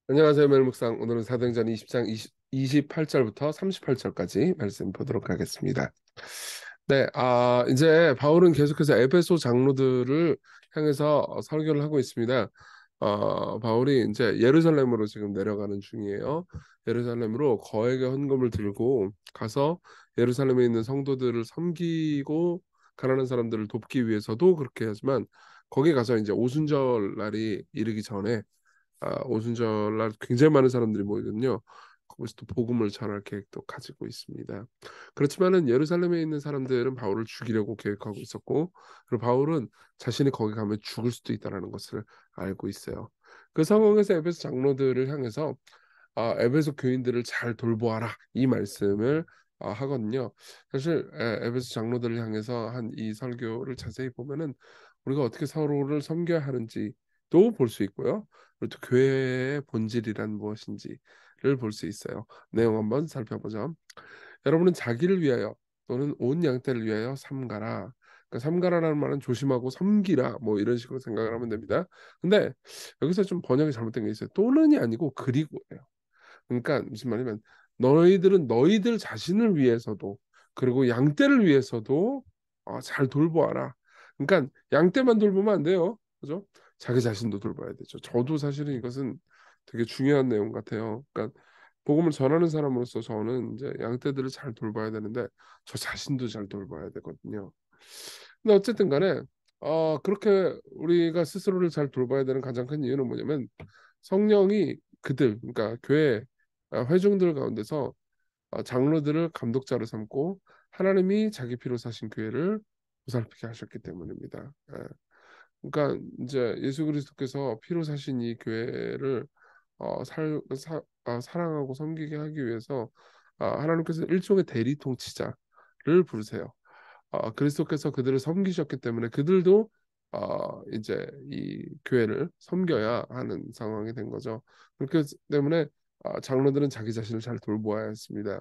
안녕하세요, 멜묵상. 오늘은 사도행전 20장 28절부터 38절까지 말씀 보도록 하겠습니다. 네, 이제 바울은 계속해서 에베소 장로들을 향해서 설교를 하고 있습니다. 바울이 이제 예루살렘으로 지금 내려가는 중이에요. 예루살렘으로 거액의 헌금을 들고 가서 예루살렘에 있는 성도들을 섬기고 가난한 사람들을 돕기 위해서도 그렇게 하지만 거기 가서 이제 오순절 날이 이르기 전에 오순절 날 굉장히 많은 사람들이 모이거든요. 거기서 또 복음을 전할 계획도 가지고 있습니다. 그렇지만은 예루살렘에 있는 사람들은 바울을 죽이려고 계획하고 있었고, 그리고 바울은 자신이 거기 가면 죽을 수도 있다라는 것을 알고 있어요. 그 상황에서 에베소 장로들을 향해서 에베소 교인들을 잘 돌보아라 이 말씀을 하거든요. 사실 에베소 장로들을 향해서 한 이 설교를 자세히 보면은 우리가 어떻게 서로를 섬겨야 하는지도 볼 수 있고요. 그리고 또 교회의 본질이란 무엇인지를 볼 수 있어요. 내용 한번 살펴보죠. 여러분은 자기를 위하여 또는 온 양떼를 위하여 삼가라. 그러니까 삼가라라는 말은 조심하고 섬기라 뭐 이런 식으로 생각을 하면 됩니다. 근데 여기서 좀 번역이 잘못된 게 있어요. 또는이 아니고 그리고예요. 그러니까 무슨 말이냐면 너희들은 너희들 자신을 위해서도 그리고 양떼를 위해서도 잘 돌보아라. 그러니까 양떼만 돌보면 안 돼요. 그죠? 자기 자신도 돌봐야 되죠. 저도 사실은 이것은 되게 중요한 내용 같아요. 그러니까 복음을 전하는 사람으로서 저는 이제 양떼들을 잘 돌봐야 되는데 저 자신도 잘 돌봐야 되거든요. 근데 어쨌든 간에 그렇게 우리가 스스로를 잘 돌봐야 되는 가장 큰 이유는 뭐냐면 성령이 그들 그러니까 교회 회중들 가운데서 장로들을 감독자로 삼고 하나님이 자기 피로 사신 교회를 보살피게 하셨기 때문입니다. 그러니까 이제 예수 그리스도께서 피로 사신 이 교회를 사랑하고 섬기게 하기 위해서 하나님께서 일종의 대리 통치자를 부르세요. 그리스도께서 그들을 섬기셨기 때문에 그들도 이제 이 교회를 섬겨야 하는 상황이 된 거죠. 그렇기 때문에 장로들은 자기 자신을 잘 돌보아야 했습니다.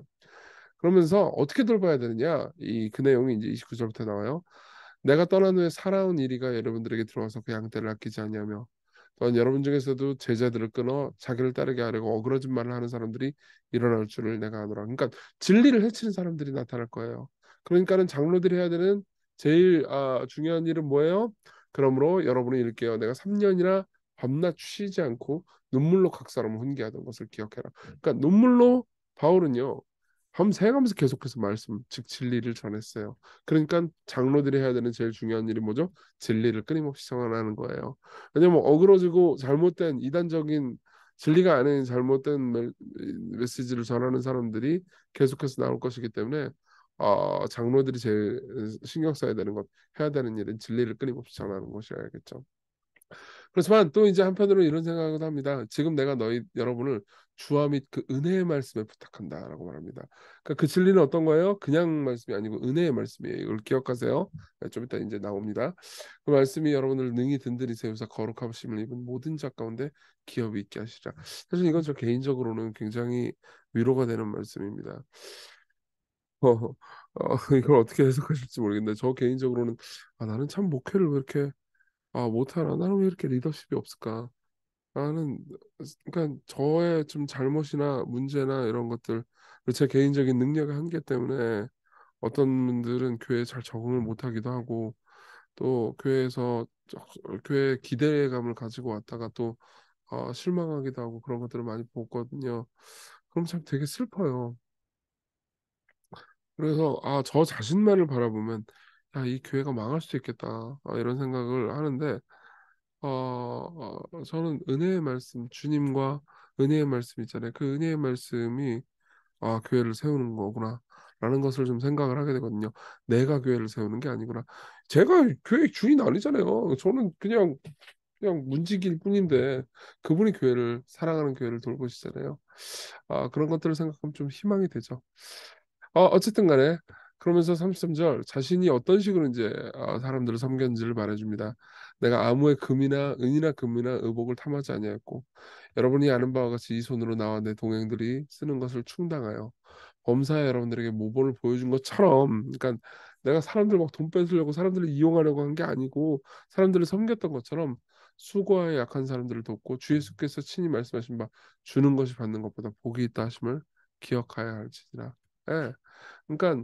그러면서 어떻게 돌봐야 되느냐? 이 그 내용이 이제 29절부터 나와요. 내가 떠난 후에 살아온 이리가 여러분들에게 들어와서 그 양떼를 아끼지 아니하며 또한 여러분 중에서도 제자들을 끊어 자기를 따르게 하려고 어그러진 말을 하는 사람들이 일어날 줄을 내가 아노라. 그러니까 진리를 해치는 사람들이 나타날 거예요. 그러니까는 장로들이 해야 되는 제일 중요한 일은 뭐예요? 그러므로 여러분이 이를게요. 내가 3년이나 밤낮 쉬지 않고 눈물로 각 사람을 훈계하던 것을 기억해라. 그러니까 눈물로 바울은요. 밤새가면서 계속해서 말씀, 즉 진리를 전했어요. 그러니까 장로들이 해야 되는 제일 중요한 일이 뭐죠? 진리를 끊임없이 전하는 거예요. 왜냐면 어그러지고 잘못된 이단적인 진리가 아닌 잘못된 메시지를 전하는 사람들이 계속해서 나올 것이기 때문에 장로들이 제일 신경 써야 되는 것, 해야 되는 일은 진리를 끊임없이 전하는 것이어야겠죠. 그렇지만 또 이제 한편으로 이런 생각을 합니다. 지금 내가 여러분을 주와 및 그 은혜의 말씀에 부탁한다라고 말합니다. 그러니까 그 진리는 어떤 거예요? 그냥 말씀이 아니고 은혜의 말씀이에요. 이걸 기억하세요. 네, 좀 이따 이제 나옵니다. 그 말씀이 여러분을 능히 든든히 세우사 거룩하심을 입은 모든 자 가운데 기업이 있게 하시라. 사실 이건 저 개인적으로는 굉장히 위로가 되는 말씀입니다. 이걸 어떻게 해석하실지 모르겠는데 저 개인적으로는 나는 참 목회를 왜 이렇게 못하나? 나는 왜 이렇게 리더십이 없을까? 나는 그러니까 저의 좀 잘못이나 문제나 이런 것들 그리고 제 개인적인 능력의 한계 때문에 어떤 분들은 교회에 잘 적응을 못하기도 하고 또 교회 기대감을 가지고 왔다가 또 실망하기도 하고 그런 것들을 많이 보거든요. 그럼 참 되게 슬퍼요. 그래서 저 자신만을 바라보면 야, 이 교회가 망할 수도 있겠다. 이런 생각을 하는데 저는 은혜의 말씀, 주님과 은혜의 말씀 있잖아요. 그 은혜의 말씀이 교회를 세우는 거구나. 라는 것을 좀 생각을 하게 되거든요. 내가 교회를 세우는 게 아니구나. 제가 교회 주인 아니잖아요. 저는 그냥 문지기일 뿐인데 그분이 교회를 사랑하는 교회를 돌보시잖아요. 그런 것들을 생각하면 좀 희망이 되죠. 어쨌든 간에 그러면서 33절 자신이 어떤 식으로 이제 사람들을 섬겼는지를 말해줍니다. 내가 아무의 금이나 은이나 금이나 의복을 탐하지 아니하였고 여러분이 아는 바와 같이 이 손으로 나와 내 동행들이 쓰는 것을 충당하여 범사에 여러분들에게 모범을 보여준 것처럼 그러니까 내가 사람들 막 돈 뺏으려고 사람들을 이용하려고 한 게 아니고 사람들을 섬겼던 것처럼 수고하여 약한 사람들을 돕고 주 예수께서 친히 말씀하신 바 주는 것이 받는 것보다 복이 있다 하심을 기억하여야 할지니라. 예. 그러니까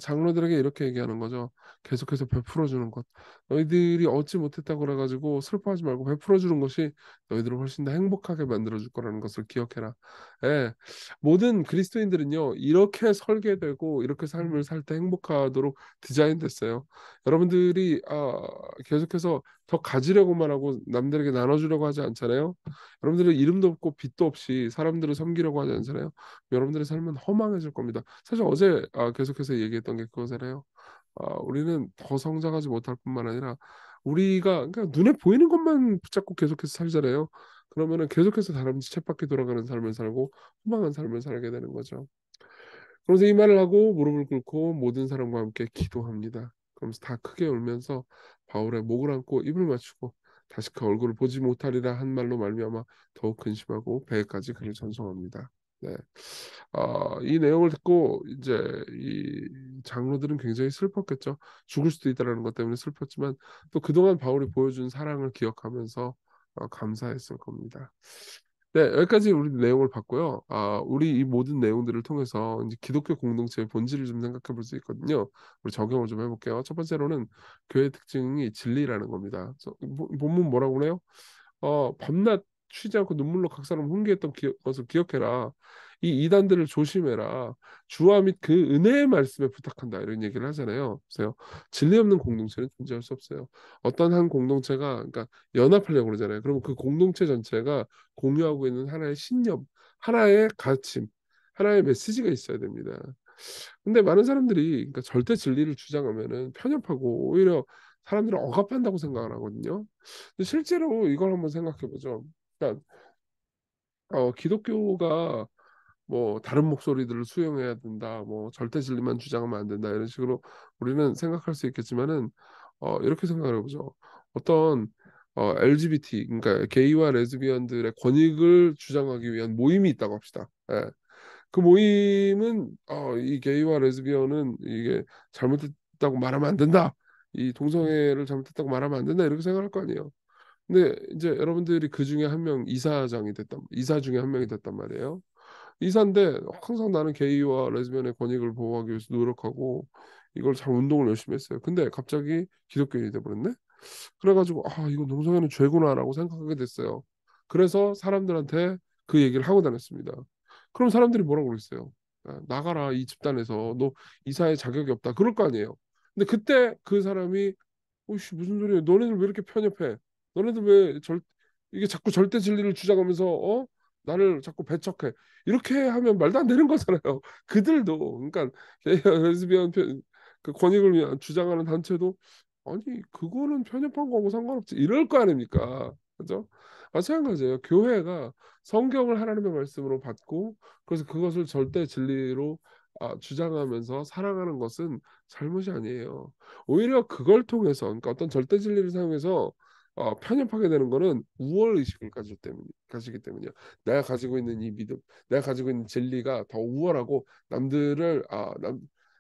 장로들에게 이렇게 얘기하는 거죠. 계속해서 베풀어 주는 것. 너희들이 얻지 못했다고 그래가지고 슬퍼하지 말고 베풀어 주는 것이 너희들을 훨씬 더 행복하게 만들어 줄 거라는 것을 기억해라. 예. 모든 그리스도인들은요, 이렇게 설계되고 이렇게 삶을 살 때 행복하도록 디자인됐어요. 여러분들이 계속해서 더 가지려고만 하고 남들에게 나눠주려고 하지 않잖아요. 여러분들은 이름도 없고 빛도 없이 사람들을 섬기려고 하지 않잖아요. 여러분들의 삶은 허망해질 겁니다. 사실 어제 계속해서 얘기했던 게 그거잖아요. 우리는 더 성장하지 못할 뿐만 아니라 우리가 그러니까 눈에 보이는 것만 붙잡고 계속해서 살잖아요. 그러면은 계속해서 다람쥐 쳇바퀴 돌아가는 삶을 살고 허망한 삶을 살게 되는 거죠. 그래서 이 말을 하고 무릎을 꿇고 모든 사람과 함께 기도합니다. 그러면서 다 크게 울면서 바울의 목을 안고 입을 맞추고 다시 그 얼굴을 보지 못하리라 한 말로 말미암아 더욱 근심하고 배에까지 그를 전송합니다. 네. 이 내용을 듣고 이제 이 장로들은 굉장히 슬펐겠죠. 죽을 수도 있다라는 것 때문에 슬펐지만 또 그동안 바울이 보여준 사랑을 기억하면서 감사했을 겁니다. 네, 여기까지 우리 내용을 봤고요. 우리 이 모든 내용들을 통해서 이제 기독교 공동체의 본질을 좀 생각해 볼 수 있거든요. 우리 적용을 좀 해볼게요. 첫 번째로는 교회 특징이 진리라는 겁니다. 본문 뭐라고 그래요? 밤낮 쉬지 않고 눈물로 각 사람 훈계했던 것을 기억해라. 이 이단들을 조심해라. 주와 및 그 은혜의 말씀에 부탁한다. 이런 얘기를 하잖아요. 그래서 진리 없는 공동체는 존재할 수 없어요. 어떤 한 공동체가 그러니까 연합하려고 그러잖아요. 그러면 그 공동체 전체가 공유하고 있는 하나의 신념, 하나의 가르침, 하나의 메시지가 있어야 됩니다. 근데 많은 사람들이 그러니까 절대 진리를 주장하면은 편협하고 오히려 사람들을 억압한다고 생각을 하거든요. 근데 실제로 이걸 한번 생각해 보죠. 그러니까 기독교가 뭐 다른 목소리들을 수용해야 된다, 뭐 절대 진리만 주장하면 안 된다 이런 식으로 우리는 생각할 수 있겠지만은 이렇게 생각을 해보죠. 어떤 LGBT 그러니까 게이와 레즈비언들의 권익을 주장하기 위한 모임이 있다고 합시다. 예. 그 모임은 이 게이와 레즈비언은 이게 잘못됐다고 말하면 안 된다. 이 동성애를 잘못했다고 말하면 안 된다 이렇게 생각할 거 아니에요. 근데 이제 여러분들이 그 중에 한 명 이사 중에 한 명이 됐단 말이에요. 이사인데 항상 나는 게이와 레즈비언의 권익을 보호하기 위해서 노력하고 이걸 잘 운동을 열심히 했어요. 근데 갑자기 기독교인이 돼버렸네. 그래가지고 이건 동성애는 죄구나라고 생각하게 됐어요. 그래서 사람들한테 그 얘기를 하고 다녔습니다. 그럼 사람들이 뭐라고 그랬어요? 나가라 이 집단에서 너 이사의 자격이 없다 그럴 거 아니에요. 근데 그때 그 사람이 오씨 무슨 소리야? 너네들 왜 이렇게 편협해? 너네들 왜 이게 자꾸 절대 진리를 주장하면서 나를 자꾸 배척해? 이렇게 하면 말도 안 되는 거잖아요. 그들도 그러니까 레즈비언 그 권익을 위한 주장하는 단체도 아니 그거는 편협한 거하고 상관없지 이럴 거 아닙니까? 그죠? 마찬가지예요. 교회가 성경을 하나님의 말씀으로 받고 그래서 그것을 절대 진리로 주장하면서 살아가는 것은 잘못이 아니에요. 오히려 그걸 통해서 그러니까 어떤 절대 진리를 사용해서 편협하게 되는 거는 우월 의식을 가지기 때문이요. 내가 가지고 있는 이 믿음, 내가 가지고 있는 진리가 더 우월하고 남들을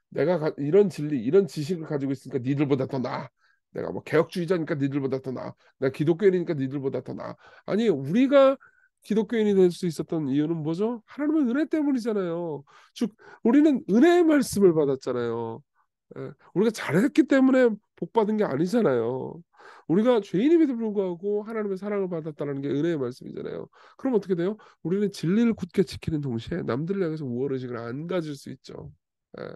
내가 이런 진리, 이런 지식을 가지고 있으니까 니들보다 더 나아. 내가 뭐 개혁주의자니까 니들보다 더 나아. 내가 기독교인이니까 니들보다 더 나아. 아니 우리가 기독교인이 될 수 있었던 이유는 뭐죠? 하나님의 은혜 때문이잖아요. 즉 우리는 은혜의 말씀을 받았잖아요. 우리가 잘했기 때문에 복 받은 게 아니잖아요. 우리가 죄인임에도 불구하고 하나님의 사랑을 받았다는 게 은혜의 말씀이잖아요. 그럼 어떻게 돼요? 우리는 진리를 굳게 지키는 동시에 남들을 향해서 우월의식을 안 가질 수 있죠. 예.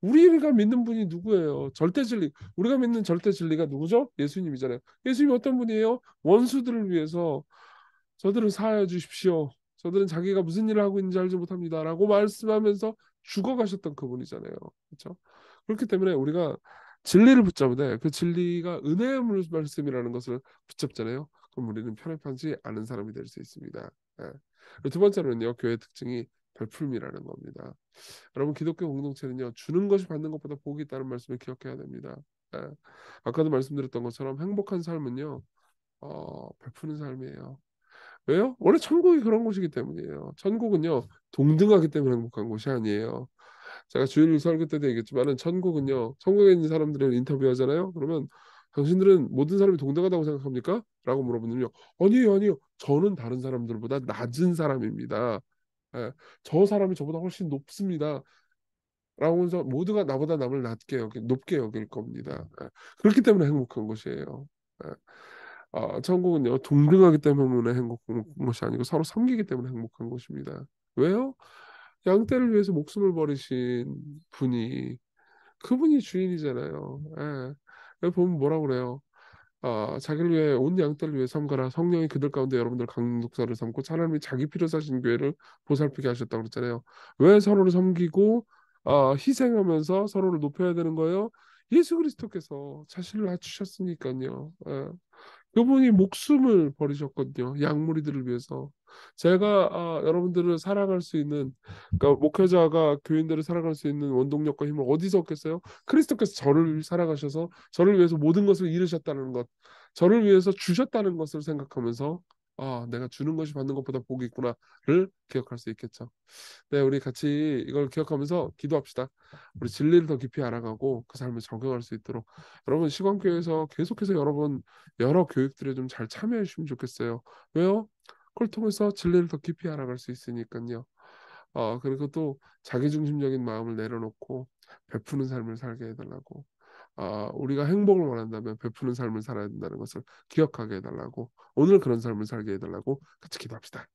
우리가 믿는 분이 누구예요? 절대 진리. 우리가 믿는 절대 진리가 누구죠? 예수님이잖아요. 예수님이 어떤 분이에요? 원수들을 위해서 저들은 사하여 주십시오. 저들은 자기가 무슨 일을 하고 있는지 알지 못합니다라고 말씀하면서 죽어가셨던 그분이잖아요. 그렇죠? 그렇기 때문에 우리가 진리를 붙잡되 그 진리가 은혜의 말씀이라는 것을 붙잡잖아요. 그럼 우리는 편협하지 않은 사람이 될 수 있습니다. 예. 그리고 두 번째로는요, 교회 특징이 별품이라는 겁니다. 여러분 기독교 공동체는요 주는 것이 받는 것보다 복이 있다는 말씀을 기억해야 됩니다. 예. 아까도 말씀드렸던 것처럼 행복한 삶은요 베푸는 삶이에요. 왜요? 원래 천국이 그런 곳이기 때문이에요. 천국은요 동등하기 때문에 행복한 곳이 아니에요. 제가 주일 설교 때도 얘기했지만은 천국은요 천국에 있는 사람들을 인터뷰하잖아요. 그러면 당신들은 모든 사람이 동등하다고 생각합니까? 라고 물어보면요. 아니요, 아니요. 저는 다른 사람들보다 낮은 사람입니다. 예, 저 사람이 저보다 훨씬 높습니다. 라고 해서 모두가 나보다 남을 높게 여길 겁니다. 예, 그렇기 때문에 행복한 것이에요. 예. 천국은요, 동등하기 때문에 행복한 것이 아니고 서로 섬기기 때문에 행복한 것입니다. 왜요? 양떼를 위해서 목숨을 버리신 분이 그분이 주인이잖아요. 예. 여기 보면 뭐라고 그래요? 자기를 위해 온 양떼를 위해 섬가라. 성령이 그들 가운데 여러분들 강독사를 삼고 하나님이 자기 피로 사신 교회를 보살피게 하셨다고 그랬잖아요. 왜 서로를 섬기고 희생하면서 서로를 높여야 되는 거예요? 예수 그리스도께서 자신을 낮추셨으니까요. 예. 그분이 목숨을 버리셨거든요. 양무리들을 위해서. 제가 여러분들을 사랑할 수 있는, 그러니까 목회자가 교인들을 사랑할 수 있는 원동력과 힘을 어디서 얻겠어요? 그리스도께서 저를 사랑하셔서 저를 위해서 모든 것을 이루셨다는 것, 저를 위해서 주셨다는 것을 생각하면서 내가 주는 것이 받는 것보다 복이 있구나를 기억할 수 있겠죠. 네, 우리 같이 이걸 기억하면서 기도합시다. 우리 진리를 더 깊이 알아가고 그 삶을 적용할 수 있도록 여러분 시간교회에서 계속해서 여러분 여러 교육들에 좀 잘 참여해 주시면 좋겠어요. 왜요? 그걸 통해서 진리를 더 깊이 알아갈 수 있으니까요. 그리고 또 자기중심적인 마음을 내려놓고 베푸는 삶을 살게 해달라고. 우리가 행복을 원한다면 베푸는 삶을 살아야 된다는 것을 기억하게 해달라고. 오늘 그런 삶을 살게 해달라고 같이 기도합시다.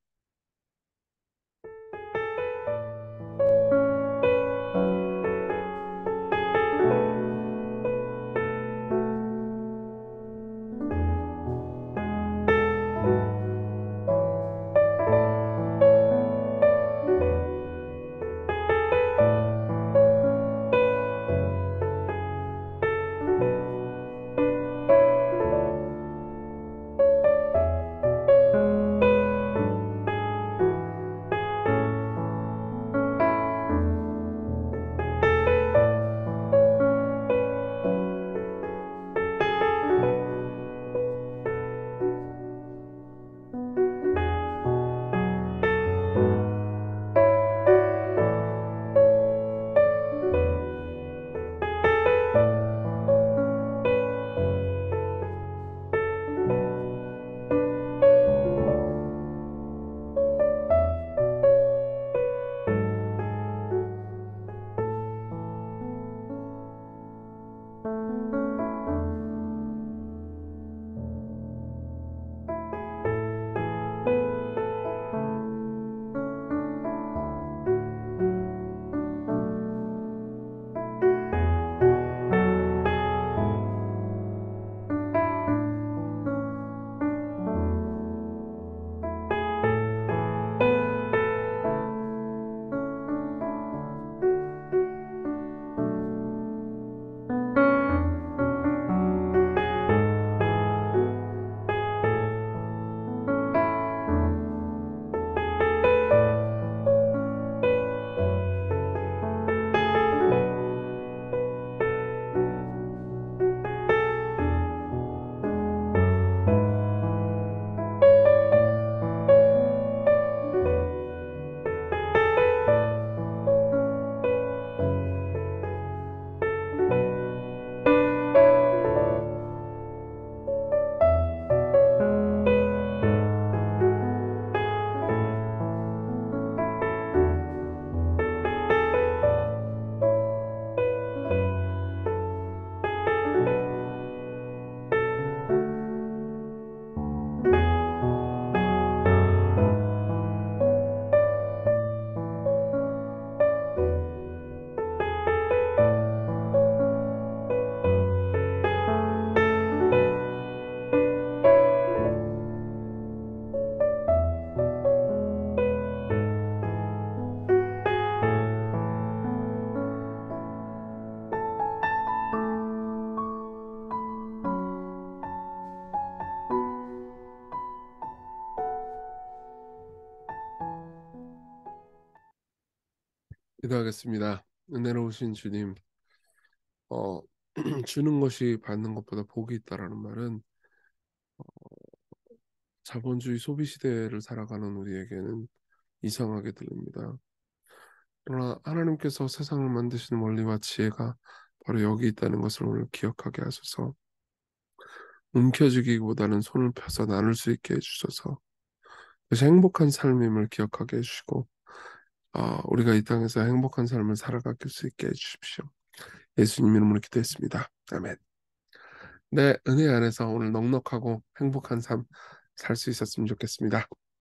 기도하겠습니다. 은혜로우신 주님, 어, 주는 것이 받는 것보다 복이 있다라는 말은 자본주의 소비 시대를 살아가는 우리에게는 이상하게 들립니다. 그러나 하나님께서 세상을 만드시는 원리와 지혜가 바로 여기 있다는 것을 오늘 기억하게 하소서. 움켜쥐기보다는 손을 펴서 나눌 수 있게 해주셔서 그것이 행복한 삶임을 기억하게 해주시고 우리가 이 땅에서 행복한 삶을 살아갈 수 있게 해주십시오. 예수님 이름으로 기도했습니다. 아멘. 네, 은혜 안에서 오늘 넉넉하고 행복한 삶 살 수 있었으면 좋겠습니다.